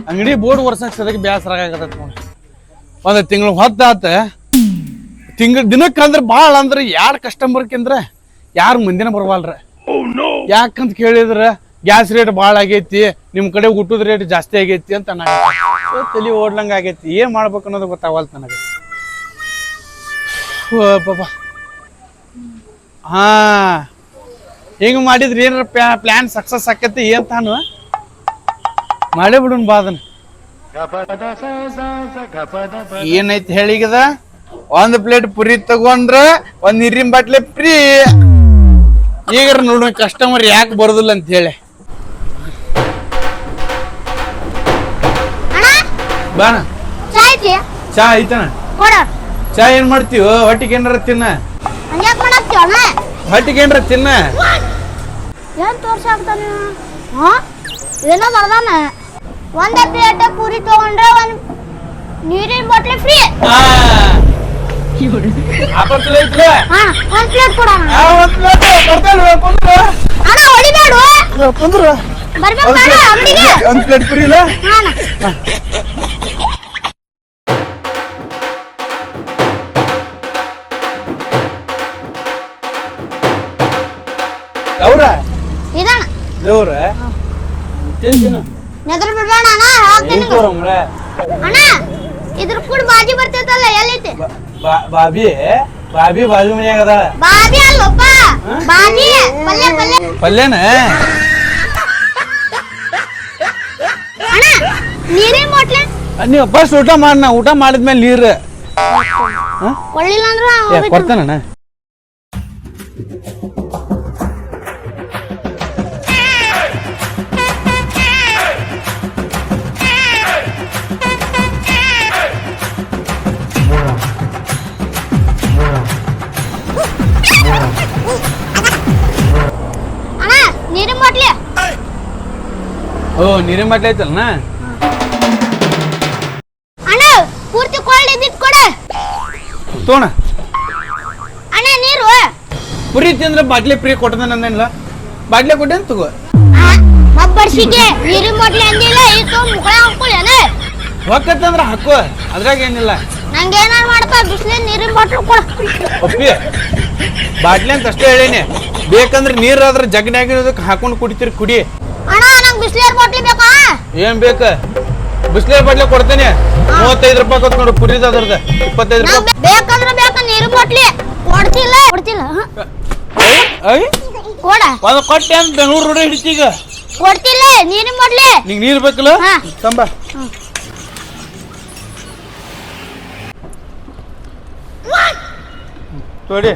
ಅಂಗಡಿ ಬೋರ್ಡ್ ವರ್ಷಕ್ಕೆ ಸದಕ್ಕೆ ಬೇಸರ ಆಗತೈತಿ ನೋಡಿ. ಒಂದು ತಿಂಗಳು ಹೊತ್ತಾತ. ದಿನಕ್ಕಂದ್ರೆ ಭಾಳ ಅಂದ್ರೆ ಯಾರು ಕಸ್ಟಮರ್ಕಿಂದ್ರೆ ಯಾರು ಮಂದಿನ ಬರವಲ್ರ. ಯಾಕಂತ ಕೇಳಿದ್ರೆ ಗ್ಯಾಸ್ ರೇಟ್ ಭಾಳ ಆಗೈತಿ, ನಿಮ್ಮ ಕಡೆ ಊಟದ ರೇಟ್ ಜಾಸ್ತಿ ಆಗೈತಿ ಅಂತ ತಲೆ ಓಡ್ಲಂಗ ಆಗೈತಿ. ಏನ್ ಮಾಡ್ಬೇಕು ಅನ್ನೋದು ಗೊತ್ತಾಗಲ್ತ ನನಗೆ. ಪಾಪಾ ಹಾ ಹಿಂಗ ಮಾಡಿದ್ರಿ ಏನಾರ ಪ್ಲಾನ್ ಸಕ್ಸಸ್ ಆಕೈತಿ ಏನ್ ತಾನು ಮಾಡೇ ಬಿಡುನ್ ಬಾ ಅದನ್ನ. ಏನೈತಿ ಹೇಳಿಗದ, ಒಂದ್ ಪ್ಲೇಟ್ ಪುರಿ ತಗೊಂಡ್ರ ಒಂದ್ ನೀರಿನ ಬಾಟ್ಲೆ ಫ್ರೀ. ಈಗ ನೋಡ ಕಸ್ಟಮರ್ ಯಾಕೆ ಬರೋದಿಲ್ಲ ಅಂತ ಹೇಳಿ. ಬಾಣ ಚಾ ಐತನ? ಚಾ ಏನ್ ಮಾಡ್ತೀವ? ಹೊಟ್ಟಿಗೆ ಏನಾರ ತಿನ್ನ. ಹೊಟ್ಟಿಗೆ ಏನಾರ ತಿನ್ನ. ಏನ್ ತೋರ್ಸಾಕ್ತಾನ ಏನೋ ಬರ್ದಾನ. ಒಂದೇ ಪ್ಲೇಟ್ ಪೂರಿ ತಗೊಂಡ್ರೆ ಒಂದ್ ನೀರಿನ ಬಾಟ್ಲಿ ಫ್ರೀ. ಒಂದ್ ಪ್ಲೇಟ್ ಕೊಡ. ಒಂದ್ ಪ್ಲೇಟ್ ಪುರಿ ಇಲ್ಲ. ಅಣ್ಣ ಇದ್ರ ಕೂಡ ಬಾಜಿ ಬರ್ತೈತಲ್ಲ ಎಲ್ಲೈತಿ? ಬಾಬಿ ಬಾಬಿ ಬಾಜು ಮನ್ಯಾಗ ಅದ. ಬಾಜಿ ಅಲ್ಲಪ್ಪ, ಬಾಜಿ ಪಲ್ಯ ಪಲ್ಯ ಪಲ್ಯನ. ಅಣ್ಣ ನೀರಿನ ಬಾಟ್ಲಿ ನೀವು ಫಸ್ಟ್ ಊಟ ಮಾಡ. ಊಟ ಮಾಡಿದ್ಮೇಲೆ ನೀರು ಕೊಳ್ಳಿಲ್ಲ ಅಂದ್ರ ಕೊಡ್ತಾನ. ಓ ನೀರಿನ ಬಾಟ್ಲಿ ಐತಲ್ಲ ಅಣ್ಣ. ಪೂರ್ತಿ ಕೋಲ್ಡ್ ಇದ್ದಿದ್ ಕೊಡ ತೋಣ. ಅಣ್ಣ ನೀರು ಪುರಿ ತಿಂದ್ರೆ ಬಾಟ್ಲಿ ಫ್ರೀ ಕೊಟ್ಟದ ನಂದೇನಿಲ್ಲ. ಬಾಟ್ಲಿ ಕೊಟ್ಟೇನ್ ತಗೋ. ಮಬ್ಬರ್ಸಿಗೆ ನೀರಿನ ಬಾಟ್ಲಿ ಅಂದಿಲ್ಲ. ಇದು ಮುಖ ಹಾಕೊಳ್ಳೇನ ಹೊಕ್ಕತ್ತಂದ್ರ ಹಾಕೋ, ಅದ್ರಾಗ ಏನಿಲ್ಲ. ನಂಗೆ ಏನಾರು ಮಾಡಪ್ಪ, ಬಿಸ್ಲಿ ನೀರಿನ ಬಾಟ್ಲಿ ಕೊಡ. ಒಪ್ಪಿ ಬಾಟ್ಲಿ ಅಂತ ಅಷ್ಟೇ ಹೇಳೀನಿ. ಬೇಕಂದ್ರೆ ನೀರಾದ್ರೆ ಜಗ್ನ್ಯಾಗ ಹಾಕೊಂಡು ಕುಡಿತೀರಿ ಕುಡಿ. ಅಣ್ಣ ನಂಗೆ ಬಿಸ್ಲೇರ್ ಬಾಟ್ಲಿ ಬೇಕಾ? ಏನ್ ಬೇಕ? ಬಿಸ್ಲೇರ್ ಬಾಟ್ಲಿ ಕೊಡ್ತೇನೆ. 35 ರೂಪಾಯಿ ಕೊಟ್ಟು ನೋಡು ಪುರಿದ. ಅದ್ರದ 25 ರೂಪಾಯಿ ಬೇಕಂದ್ರೆ ಬೇಕ. ನೀರು ಬಾಟ್ಲಿ ಕೊಡ್ತಿಲ್ಲ ಕೊಡ್ತಿಲ್ಲ ಕೊಡ. ಒಂದು ಕೊಟ್ಟೆ ಅಂತ 100 ರೂಪಾಯಿ ಹಿಡಿತೀಗ. ಕೊಡ್ತಿಲ್ಲ ನೀರಿನ ಬಾಟ್ಲಿ. ನಿಂಗೆ ನೀರು ಬೇಕಲ್ಲ ತಂಬ. ತೋಡಿ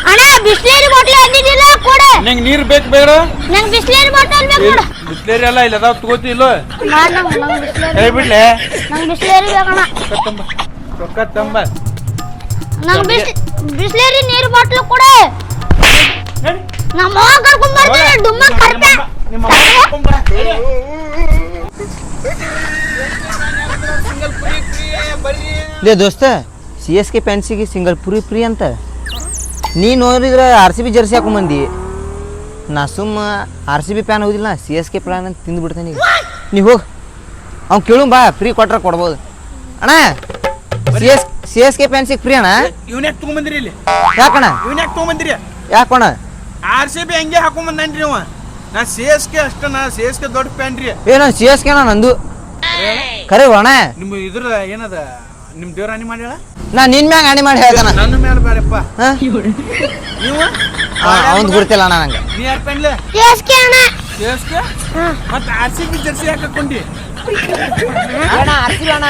ಅಣ್ಣ ಬಿಸ್ಲೇರಿ ಬಾಟ್ಲಿ ಅಂದಿದ್ದಿಲ್ಲ ಕೊಡ. ನಿಂಗೆ ನೀರು ಬೇಕು ಬೇಡ? ನಂಗೆ ಬಿಸ್ಲೇರಿ ಬಾಟಲ್ ಬೇಕು ಕೊಡ. ಬಿಸ್ಲೇರಿ ಎಲ್ಲ ಇಲ್ಲ ಅದಾವ ತಗೋತಿ ಇಲ್ಲ? ಹೇಳ್ಬಿಡ್ಲೆ ನಂಗೆ ಬಿಸ್ಲೇರಿ ಬೇಕಣ್ಣ. ರೊಕ್ಕ ತಂಬ. ನಂಗೆ ಬಿಸ್ಲೇರಿ ನೀರು ಬಾಟ್ಲು ಕೊಡ. ನಮ್ಮ ಅವ್ವ ಕರ್ಕೊಂಡ್ ಬರ್ತೀನಿ. ಡುಮ್ಮ ಕರ್ಪೆ ಲೇ ದೋಸ್ತ, CSK ಫ್ಯಾನ್ಸಿಗೆ ಸಿಂಗಲ್ ಪುರಿ ಫ್ರೀ ಅಂತ ನೀ ನೋಡಿದ್ರೆ RCB ಜರ್ಸಿ ಹಾಕೊಂಬಂದಿ. ನಾ ಸುಮ್ಮ RCB ಫ್ಯಾನ್ ಹೋದಿಲ್ಲ, CSK ಪ್ಲಾನ್ ಅಂತ ತಿಂದುಬಿಡ್ತೇನೆ. ನೀವು ಹೋಗಿ ಅವ್ನು ಕೇಳು ಬಾ, ಫ್ರೀ ಕೊಟ್ರೆ ಕೊಡ್ಬೋದು. ಅಣ್ಣ CSK ಫ್ಯಾನ್ಸಿಗೆ ಫ್ರೀ ಅಣ್ಣ. ಇವನ್ಯಾಕೆ ತೊಗೊಂಬಂದಿರಿ ಇಲ್ಲಿ? ಯಾಕಣ್ಣ ಇವನ್ಯಾಕೆ ತೊಗೊಂಬಂದಿರಿ? ಯಾಕಣ್ಣ? RCB ಹಂಗೆ ಹಾಕೊಂಬಂದ್ರಿ ಅವ. ನಾ CSK ಅಷ್ಟ. ನಾ CSK ದೊಡ್ಡ ಫ್ಯಾನ್ ರೀ. ಏನ CSK ನಂದು ಕರೆ ಅಣ್ಣ. ನಿಮ್ಮ ಇದ್ರ ಏನದ ನಿಮ್ ದೇವ್ರ ಹಾನಿ ಮಾಡ್ಯಾಳ? ನಾ ನಿನ್ ಮ್ಯಾಗ ಹಾನಿ ಮಾಡಿ ಹೇಳ್ತಾನ. ನನ್ನ ಮ್ಯಾಲ ಬೇಡಪ್ಪ. ನೀವು ಅವ್ನು ಗುರ್ತಿಲ್ಲ ಅಣ್ಣ ನಂಗೆ. ನೀ ಯಾರ ಫ್ಯಾನ್ಲೆ? CSK ಅಣ್ಣ. CSK ಮತ್ತೆ RCB ಜರ್ಸಿ ಹಾಕೊಂಡಿ. ಅಣ್ಣ RCB ಅಣ್ಣ.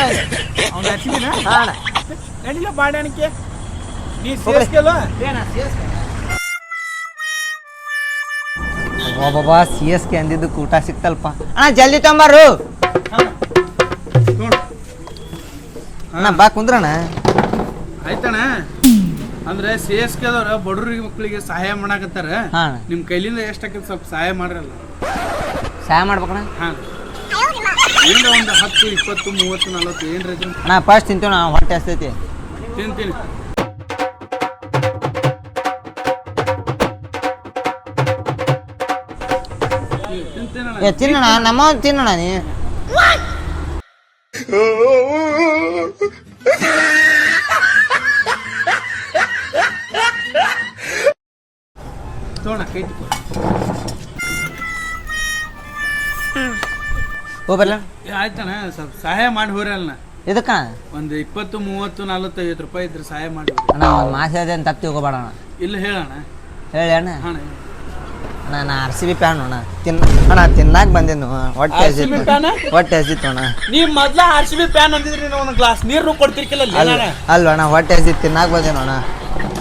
ಅವ್ನು RCB ನಾ? ಅಣ್ಣ ನಡಿಲ್ಲ ಬಾಡಾಣಿಕೆ. ನೀ CSK ಅಲ್ವಾ? ಬಾಬಾ CSK ಅಂದಿದ್ದಕ್ಕೆ ಊಟ ಸಿಕ್ತಲ್ಪ. ಅಣ್ಣ ಜಲ್ದಿ ತಂಬಾರು. ಅಣ್ಣ ಬಾ ಕುಂದ್ರಣ್ಣ. ಆಯ್ತಣ್ಣ. ಅಂದ್ರೆ CSK ದವ್ರ ಬಡವ್ರಿಗೆ ಮಕ್ಕಳಿಗೆ ಸಹಾಯ ಮಾಡಾಕತ್ತಾರ. ನಿಮ್ ಕೈಲಿಂದ ಎಷ್ಟಾಕೈತಿ ಸ್ವಲ್ಪ ಸಹಾಯ ಮಾಡ್ರಲ್ಲ. ಸಹಾಯ ಮಾಡ್ಬೇಕಣ್ಣ. ಹಾ ಏನ್ರ ಒಂದು 10, 20, 30, 40 ಏನ್ರ ಇದ್ರು ಅಣ್ಣ ಫಸ್ಟ್ ತಿಂತೀವಿ ನಾ. ಹೊಟ್ಟೆ ಹಸ್ತೈತಿ. ತಿಂತೀನಿ. ತಿನ್ನೋಣ ನಮ್ಮ ತಿನ್ನೋಣ. ನೀ ತೋಣ ಕೈ ತಗೋ. ಓ ಬರ್ಲ ಆಯ್ತಣ್ಣ ಸ್ವಲ್ಪ ಸಹಾಯ ಮಾಡಿ ಹೋರಲ್ಲ. ಇದಕ್ಕ ಒಂದು 20, 30, 40, 50 ರೂಪಾಯಿ ಇದ್ರೆ ಸಹಾಯ ಮಾಡಿ. ಅಣ್ಣ ಒಂದು ಮಾಸ ಹೇಳಿದೆ ಅಂತ ತಪ್ಪು ತಿಳ್ಕೊಬೇಡ ಅಣ್ಣ. ಇಲ್ಲ ಹೇಳಣ್ಣ. ಹೇಳಿ ಅಣ್ಣ. ಅಣ್ಣ ನಾನು RCB ಫ್ಯಾನ್ ಅಣ್ಣ. ಅಣ್ಣ ತಿನ್ನಾಕ ಬಂದೇನು ಹೊಟ್ಟೆ RCB fan? ಹೊಟ್ಟೆ ಹಸಿತ್ತು ಅಣ್ಣ. ನೀ ಮೊದ್ಲ RCB ಫ್ಯಾನ್ ಅಂದಿದ್ರಿ ಒಂದು ಗ್ಲಾಸ್ ನೀರು ಕೊಡ್ತಿರ್ಕಿಲ್ಲ. ಅಲ್ವ ಅಣ್ಣ ಹೊಟ್ಟೆ ಹಸಿತ್ತು ತಿನ್ನಾಕ ಬಂದೇನು ಅಣ್ಣ.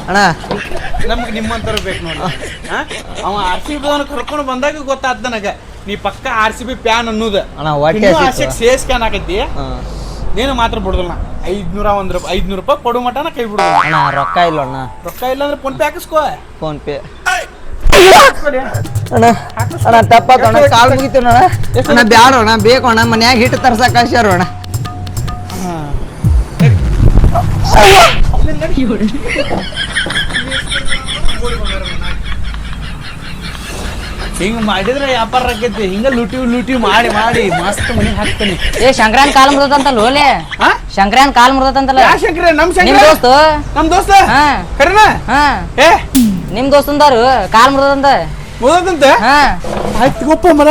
ಅಣ್ಣ ನಮ್ಗೆ ನಿಮ್ಮಂತರ ಬೇಕು ನೋಡಿ. ಅವ RCB ಕರ್ಕೊಂಡು ಬಂದಾಗ ಗೊತ್ತಾದ ನನಗೆ ನೀ ಪಕ್ಕ RCB ಫ್ಯಾನ್ ಅನ್ನೋದು. ಅಣ್ಣ ಹೊಟ್ಟೆ ಹಸಿತ್ತು. ಸೇಸ್ ಫ್ಯಾನ್ ಆಗೈತಿ. ನೀನು ಮಾತ್ರ ಬಿಡುದಿಲ್ಲ. 500 ರೂಪಾಯಿ ಕೊಡು ಮಟನ ಕೈ ಬಿಡುದು. ಅಣ್ಣ ರೊಕ್ಕ ಇಲ್ಲ ಅಣ್ಣ. ರೊಕ್ಕ ಇಲ್ಲ ಅಂದ್ರೆ ಫೋನ್ ಪೇ ಹಾಕಿಸ್ಕೋ. ಫೋನ್ ಪೇ ಅಣ್ಣ. ಅಣ್ಣ ತಪ್ಪಾತ ಅಣ್ಣ, ಕಾಲು ಮುಗಿತು ಅಣ್ಣ. ಅಣ್ಣ ಬ್ಯಾಡ ಅಣ್ಣ, ಬೇಕು ಅಣ್ಣ. ಮನ್ಯಾಗ ಹಿಟ್ಟು ತರ್ಸಕ್ ಕಳ್ಸ್ಯಾರ ಅಣ್ಣ. ಹಿಂಗ ಮಾಡಿದ್ರೆ ವ್ಯಾಪಾರ ಆಕೈತಿ. ಹಿಂಗ ಲೂಟಿ ಮಾಡಿ ಮಾಡಿ ಮಸ್ತ್ ಮನೆ ಹಾಕ್ತಾನೆ. ಏ ಶಂಕರನ್ ಕಾಲ್ ಮುರ್ದತಂತಲ್ಲ ಓಲೆ. ಶಂಕರನ್ ಕಾಲ್ ಮುರ್ದತಂತಲ್ಲ. ಯಾ ಶಂಕರ? ನಮ್ ನಿಮ್ ಶಂಕರ ದೋಸ್ತ. ನಮ್ ದೋಸ್ತ ಹಾ ಕರೆನ. ಹಾ ಏ ನಿಮ್ ದೋಸ್ತಂದಾರು ಕಾಲ್ ಮುರ್ದತಂತ. ಓದಂತ. ಹಾ ಆಯ್ತು ಗೊಪ್ಪ ಮರ.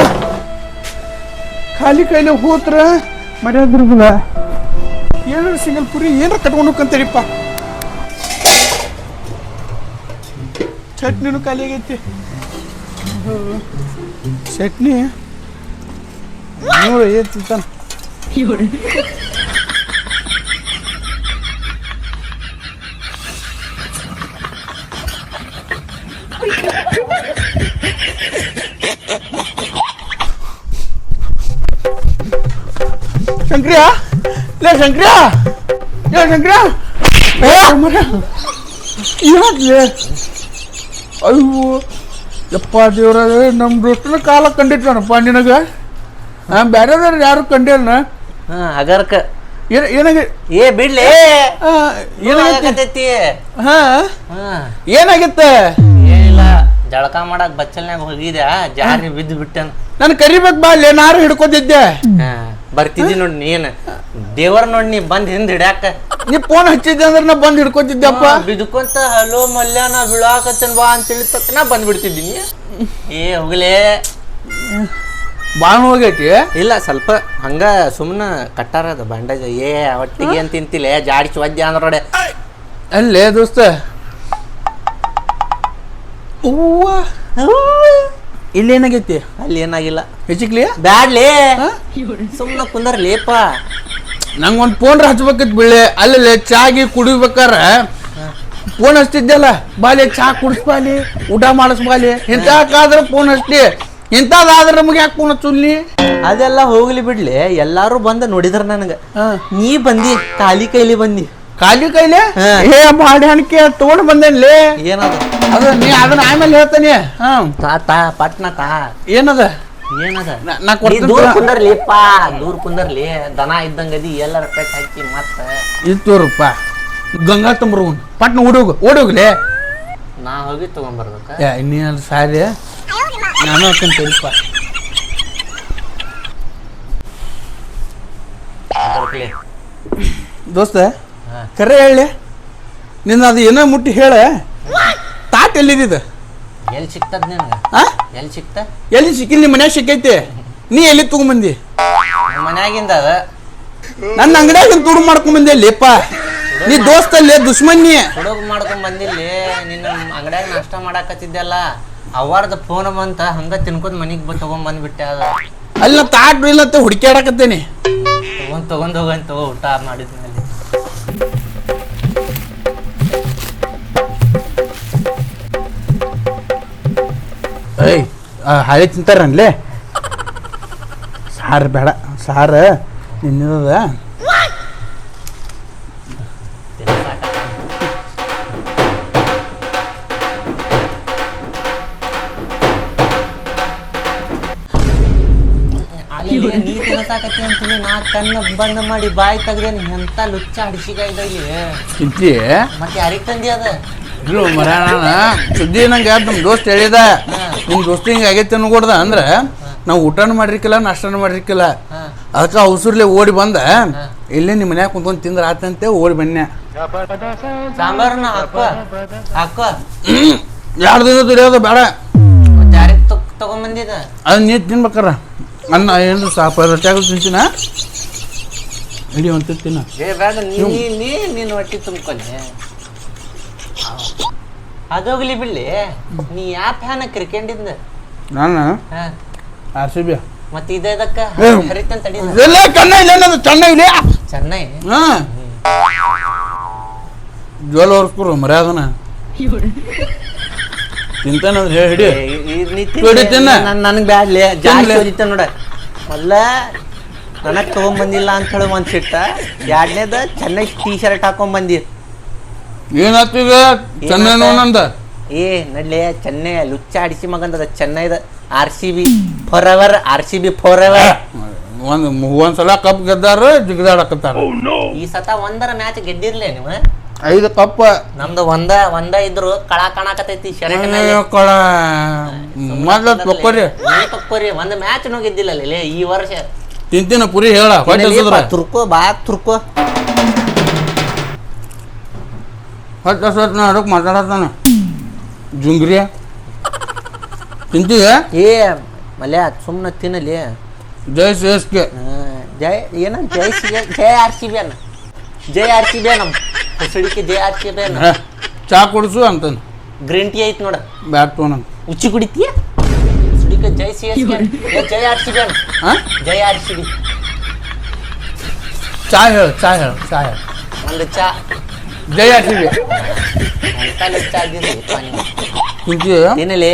ಖಾಲಿ ಕೈಲಿ ಹೋತ್ರ ಮರ್ಯಾದಿರ್ಬಲ್ಲ. ಏನಾರ ಸಿಂಗಲ್ ಪುರಿ ಏನಾರ ಕಟ್ಕೊಂಡು ಹೋಗ್ಕಂತೀರಿಪ್ಪ. ಚಟ್ನಿನೂ ಖಾಲಿ ಆಗೈತಿ. ಚಟ್ನಿ ನೋಡು ಏನ್ ತಿಂತಾನ. ಶಂಕ್ರಿಯ ಲೇ ಶಂಕ್ರಿಯ ಲೇ ಶಂಕ್ರಿಯ ಏನಾಗ್ಲಿ? ಅಯ್ಯೋ ಯಪ್ಪ ದೇವ್ರ, ನಮ್ಮ ದೋಸ್ತನ ಕಾಲ ಕಂಡಿಟ್ಟಾನಪ್ಪ ನಿನಗ. ಬೇರೆದವ್ರ ಯಾರು ಕಂಡಿಲ್ಲ. ಅಗರ್ಕ ಏನಾಗ ಏ ಬಿಡ್ಲಿ. ಏನಾಗೈತಿ? ಹಾ ಏನಾಗಿತ್ತ? ಏನಿಲ್ಲ, ಜಳಕ ಮಾಡಕ್ ಬಚ್ಚಲ್ನಾಗ ಹೋಗಿದ್ಯಾ, ಜಾರಿ ಬಿದ್ದು ಬಿಟ್ಟನ. ನಾನು ಕರಿಬೇಕು ಬಾ, ಅಲ್ಲಿ ನಾರು ಹಿಡ್ಕೊತಿದ್ದೆ. ಬರ್ತಿದ್ದಿ ನೋಡಿ ನೀನ್. ದೇವರ ನೋಡಿ ನೀ ಬಂದ್ ಹಿಂದ್ ಹಿಡ್ಯಾಕ. ನೀ ಫೋನ್ ಹಚ್ಚಿದ್ದೆ ಅಂದ್ರೆ ನಾ ಬಂದ್ ಹಿಡ್ಕೊತಿದ್ದೆಪ್ಪ. ಬಿದ್ಕೊಂತ ಹಲೋ ಮಲ್ಯ ನಾ ಬಿಳಾಕತ್ತನ್ ಬಾ ಅಂತ ಹೇಳಿ ತಕ್ಷಣ ಬಂದ್ ಬಿಡ್ತಿದ್ದೀನಿ. ಏ ಹೋಗ್ಲೇ, ಬಾಣ ಹೋಗೈತಿ. ಇಲ್ಲ ಸ್ವಲ್ಪ ಹಂಗ ಸುಮ್ನ ಕಟ್ಟಾರ ಅದು ಬಂಡೇಜ್. ಏ ಒಟ್ಟಿಗೆ ಏನ್ ತಿಂತಿಲ್ಲ, ಜಾಡಿಸಿ ಒದ್ದೆ ಅಂದ್ರೋಡೆ. ಅಲ್ಲೇ ದೋಸ್ತ ಇಲ್ಲಿ ಏನಾಗೈತಿ? ಅಲ್ಲಿ ಏನಾಗಿಲ್ಲ. ಹೆಚ್ಚಿಕ್ಲಿ ಬ್ಯಾಡ್ಲಿ, ಸುಮ್ನ ಕುಂದರ್ಲಿಪ್ಪ. ನಂಗೆ ಒಂದು ಫೋನ್ ಹಚ್ಬೇಕಿತ್ತು ಬಿಳ್ಳೆ. ಅಲ್ಲೇ ಚಾಗಿ ಕುಡಿಬೇಕಾರ ಫೋನ್ ಹಚ್ತಿದ್ದೆಲ್ಲ. ಬಾಲಿ ಚಾ ಕುಡಿಸ್ಬಾಲಿ, ಊಟ ಮಾಡಿಸ್ಬಾಲಿ. ಇಂಥಕ್ಕಾದ್ರೆ ಫೋನ್ ಹಚ್ತಿ, ಇಂಥದ್ದಾದ್ರೆ ನಮಗೆ ಯಾಕೆ ಫೋನ್ ಹಚ್ಚುಲ್ಲಿ? ಅದೆಲ್ಲ ಹೋಗ್ಲಿ ಬಿಡ್ಲಿ. ಎಲ್ಲಾರು ಬಂದ ನೋಡಿದ್ರ ನನಗ. ನೀ ಬಂದಿ ಖಾಲಿ ಕೈಲಿ ಬಂದಿ. ಖಾಲಿ ಕೈಲೆ ಏ ಮಾಡಿ ಹಣಿಕೆ ತಗೊಂಡ್ ಬಂದೇನ್ಲಿ. ಏನದ ಅದ ನೀ ಅದನ್ನ ಆಮೇಲೆ ಹೇಳ್ತಾನೆ. ತಾ ಪಟ್ನ ತಾ ಏನದ ಏನದ ನಾ ಕೊಡ್ತೀನಿ. ದೂರ ಕುಂದರ್ಲಿಪ್ಪ, ದೂರ ಕುಂದರ್ಲಿ. ದನ ಇದ್ದಂಗದಿ ಎಲ್ಲರ ಪೆಟ್ ಹಾಕಿ ಮತ್ತ ಇತ್ತೂರಪ್ಪ ಗಂಗಾ ತಂಬ್ರ ಪಟ್ನ ಓಡೋಗ್ಲಿ. ನಾ ಹೋಗಿ ತಗೊಂಡ್ಬರ್ಬೇಕ. ಇನ್ನೇನು ಸಾರಿ ನಾನು ಹಾಕಂತೇಳಿಪ್ಪ. ದೋಸ್ತ ಕರೆ ಹೇಳಿ, ನಿನ್ನ ಅದು ಏನೋ ಮುಟ್ಟಿ ಹೇಳ. ತಾಟ್ ಎಲ್ಲಿದ್ದ? ಎಲ್ಲಿ ಸಿಕ್ತದ ನಿನಗ? ಎಲ್ಲಿ ಸಿಕ್ತ? ಎಲ್ಲಿ ಸಿಕ್ಕಿಲ್ಲ? ನಿಮ್ಮ ಮನ್ಯಾಗ ಸಿಕ್ಕೈತಿ. ನೀ ಎಲ್ಲಿ ತಗೊಂಬಂದಿ? ಮನ್ಯಾಗಿಂದ ಅದ. ನನ್ನ ಅಂಗಡಿಯಾಗ ತುಡು ಮಾಡ್ಕೊಂಬಂದಿ ಅಲ್ಲಿಪ್ಪ. ನೀ ದೋಸ್ತಲ್ಲಿ ದುಶ್ಮನ್. ಹುಡುಗ ಮಾಡ್ಕೊಂಡ್ ಬಂದಿಲ್ಲಿ. ನಿನ್ನ ಅಂಗಡ್ಯಾಗ ನಾಷ್ಟ ಮಾಡಾಕತ್ತಿದ್ದೆಲ್ಲ, ಅವಾರ್ದ ಫೋನ್ ಬಂತ. ಹಂಗ ತಿನ್ಕೋದ್ ಮನಿಗ್ ತಗೊಂಡ್ ಬಂದ್ಬಿಟ್ಟೆ. ಅದ ಅಲ್ಲಿ ನಾ ತಾಟ್ ಇಲ್ಲ ಅಂತ ಹುಡುಕ್ಯಾಡಕತ್ತೇನಿ. ತಗೊಂಡ್ ಹೋಗಂತ ಊಟ ಮಾಡಿದ್ಮೇಲೆ. ಏಯ್ ಹಾಳೆ ತಿಂತಾರನ್ಲೇ. ಸಾರು ಬೇಡ, ಸಾರು ನಿನ್ನದ. ನೀ ತಿನ್ನಸಾಕತ್ತಿ ಅಂತೀನಿ. ನಾ ಕಣ್ಣ ಬಂದ್ ಮಾಡಿ ಬಾಯಿ ತೆಗ್ದೇನಿ. ಎಂತ ಲುಚ್ಚ ಅಡಿಸಿಗಾಯ್ದ ಇಲ್ಲಿ. ತಿಂತಿ ಮತ್ತೆ ಯಾರಿಗ್ ತಂದಿ ಅದ? ಇಲ್ಲ ಮರ, ನಾನು ಸುದ್ದಿ ನಂಗೆ ನಮ್ಮ ದೋಸ್ತ್ ಹೇಳಿದ. ನಿಮ್ಮ ದೋಸ್ತಿ ಹಿಂಗೆ ಆಗೈತೆ ಅನ್ಕೊಡ್ದ ಅಂದ್ರೆ ನಾವು ಊಟನೂ ಮಾಡಿರ್ಕಿಲ್ಲ, ನಾಷ್ಟನೂ ಮಾಡಿರ್ಕಿಲ್ಲ. ಅದಕ್ಕೆ ಅವಸರ್ಲೆ ಓಡಿ ಬಂದ ಇಲ್ಲೇ ನಿಮ್ಮ ಮನ್ಯಾಗ ಕುಂತ್ಕೊಂಡು ತಿಂದ್ರ ಆತಂತೆ ಓಡಿ ಬನ್ನೆ ಸಾಂಬಾರನ್ನ ಹಾಕೋ ಹಾಕೋ 2 ದಿನ ದುಡಿಯೋದು ಬೇಡ ಜಾರಿಗೆ ತಗೊಂಬಂದಿದ ಅದು ನೀರು ತಿನ್ಬೇಕಾರ ಅನ್ನ ಏನು ಸಾಪ ರೊಟ್ಟಾಗ ತಿಂತೀನ ಇಡೀ ಒಂದು ತಿನ್ನ ಏ ಬೇಡ ನೀನು ಹೊಟ್ಟಿ ತುಂಬ್ಕೊಲ್ಲಿ ಅದೋಗ್ಲಿ ಬಿಡ್ಲಿ ನೀ ಯಾವ ಫ್ಯಾನ ಕ್ರಿಕೆಟಿಂದ ನಾನು ಹಾ RCB ಮತ್ತೆ ಇದಕ್ಕ ಹರಿತಂತ ತಡಿ ಇಲ್ಲ ಕಣ್ಣ ಇಲ್ಲ ಅನ್ನೋದು ಚೆನ್ನ ಇಲ್ಲ ಚೆನ್ನೈ ಹಾಂ ಜೋಲ ಹೊರ್ಸ್ಕೊರು ಮರ್ಯಾದನ ತಿಂತಾನಂದ್ರೆ ಹಿಡಿ ಹಿಡಿತೇನ ನನಗೆ ಬ್ಯಾಡ್ಲಿ ಜಾಸ್ತಿ ಹೊಡಿತ ನೋಡ ಮೊದಲ ನನಗೆ ತೊಗೊಂಬಂದಿಲ್ಲ ಅಂತ ಹೇಳಿ ಒಂದು ಸಿಟ್ಟ 2ನೇದ ಚೆನ್ನೈ T-ಶರ್ಟ್ ಹಾಕೊಂಬಂದಿ ಏನಾಗ್ತದ ಚೆನ್ನೈ ನೋಡಂದ ಏ ನಡ್ಲಿ ಚೆನ್ನೈ ಲುಚ್ಚ ಆಡಿಸಿ ಮಗಂದದ ಚೆನ್ನೈದ RCB for ever RCB for ever ಒಂದ್ಸಲ ಕಪ್ ಗೆದ್ದಾರ ಜಿಗದಾಡಕತ್ತಾರ ಈ ಸತ ಒಂದರ ಮ್ಯಾಚ್ ಗೆದ್ದಿರ್ಲೇ ನೀವು 5 ಕಪ್ ನಮ್ದು ಒಂದ ಇದ್ರು ಕಳ ಕಾಣಕತೈತಿ ಶರ್ಟ್ ಮೇಲೆ ಮೊದ್ಲ ತಕ್ಕೋರಿ ತಕ್ಕೋರಿ ಒಂದ್ ಮ್ಯಾಚ್ ಗೆದ್ದಿಲ್ಲ ಲೇ ಈ ವರ್ಷ ತಿಂತಿನ ಪುರಿ ಹೇಳ ತುರ್ಕೋ ಬಾ ತುರ್ಕೋ ಹೊಟ್ಟೆ ಅದಕ್ಕೆ ಮಾತಾಡತಾನ ಜುಂಗ್ರಿಯ ತಿಂತೀಯ ಏ ಮಲ್ಯ ಸುಮ್ಮನೆ ತಿನ್ನಲಿ ಜೈ CSK ಜೈ ಏನ ಜೈ RCB ಅನ್ನ ಜೈ RCB ನಮ್ಮ ಹೊಸಡಿಕೆ ಜೈ RCB ಅನ್ನ ಚಾ ಕುಡಿಸು ಅಂತಾನ ಗ್ರೀನ್ ಟೀ ಐತ್ ನೋಡ ಬ್ಯಾಟ್ ತೊಗೊಂಡ ಉಚ್ಚಿ ಕುಡಿತೀಯ ಹೊಸಡಿಕೆ ಜೈ CSK ಜೈ RCB ಅನ್ನ ಜೈ RCB ಚಾ ಹೇಳು ಒಂದು ಚಾ ಜೈ RCB ಅಂತಲೇ ಚಾ ದಿನ ತಿಂತೀಯ ತಿನ್ನಲಿ